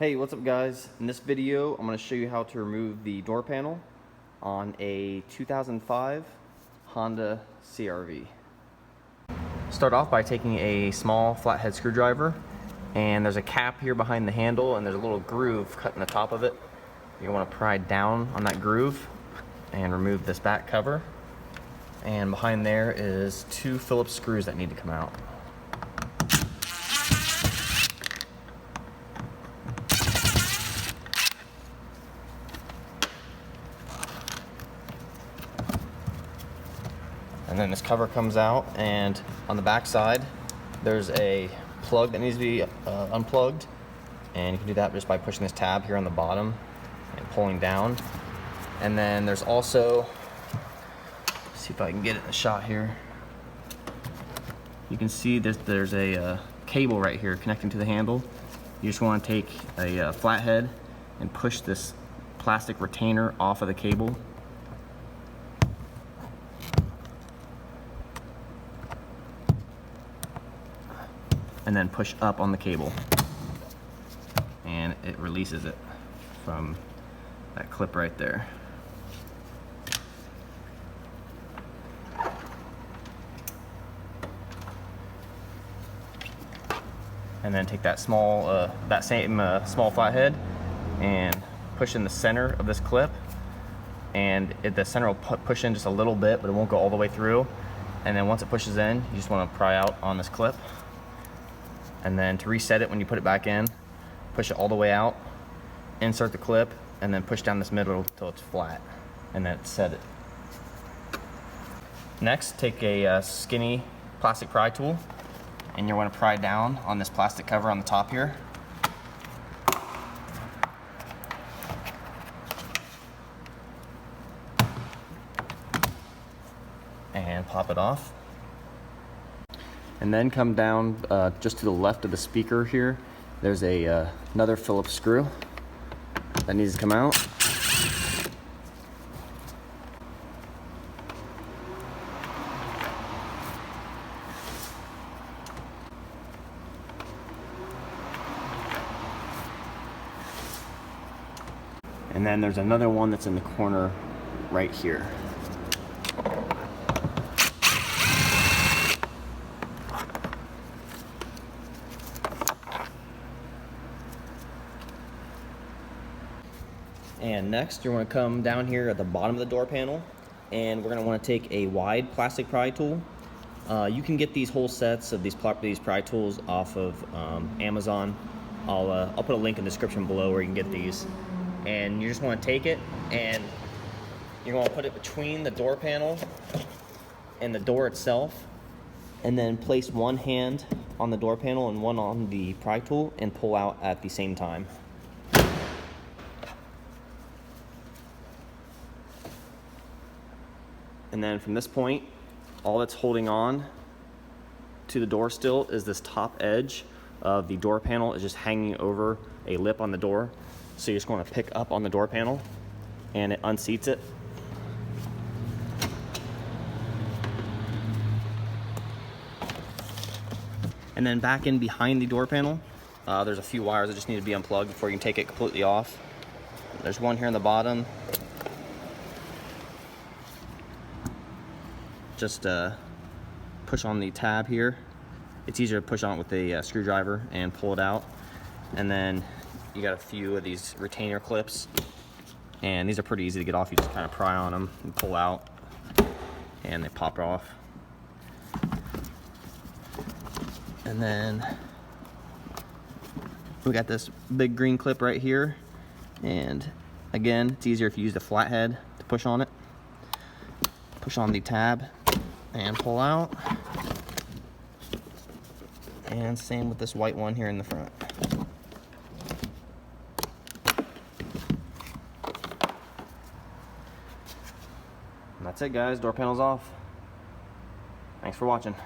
Hey, what's up guys? In this video, I'm going to show you how to remove the door panel on a 2005 Honda CRV. Start off by taking a small flathead screwdriver, and there's a cap here behind the handle and there's a little groove cut in the top of it. You want to pry down on that groove and remove this back cover. And behind there is 2 Phillips screws that need to come out. And then this cover comes out, and on the back side there's a plug that needs to be unplugged, and you can do that just by pushing this tab here on the bottom and pulling down. And then there's also, let's see if I can get it in the shot here. You can see there's a cable right here connecting to the handle. You just want to take a flathead and push this plastic retainer off of the cable. And then push up on the cable, and it releases it from that clip right there. And then take that small, small flathead and push in the center of this clip, and the center will push in just a little bit, but it won't go all the way through. And then once it pushes in, you just want to pry out on this clip. And then to reset it, when you put it back in, push it all the way out, insert the clip, and then push down this middle until it's flat, and then set it. Next, take a skinny plastic pry tool, and you want to pry down on this plastic cover on the top here. And pop it off. And then come down just to the left of the speaker here. There's another Phillips screw that needs to come out. And then there's another one that's in the corner right here. And next, you're going to come down here at the bottom of the door panel, and we're going to want to take a wide plastic pry tool. You can get these whole sets of these pry tools off of Amazon. I'll put a link in the description below where you can get these. And you just want to take it, and you're going to put it between the door panel and the door itself, and then place one hand on the door panel and one on the pry tool and pull out at the same time. And then from this point, all that's holding on to the door still is this top edge of the door panel is just hanging over a lip on the door. So you're just going to pick up on the door panel, and it unseats it. And then back in behind the door panel, there's a few wires that just need to be unplugged before you can take it completely off. There's one here on the bottom. Just push on the tab here. It's easier to push on it with a screwdriver and pull it out. And then you got a few of these retainer clips, and these are pretty easy to get off. You just kind of pry on them and pull out, and they pop off. And then we got this big green clip right here, and again, it's easier if you use the flathead to push on it. Push on the tab and pull out. And same with this white one here in the front. And that's it guys, door panel's off. Thanks for watching.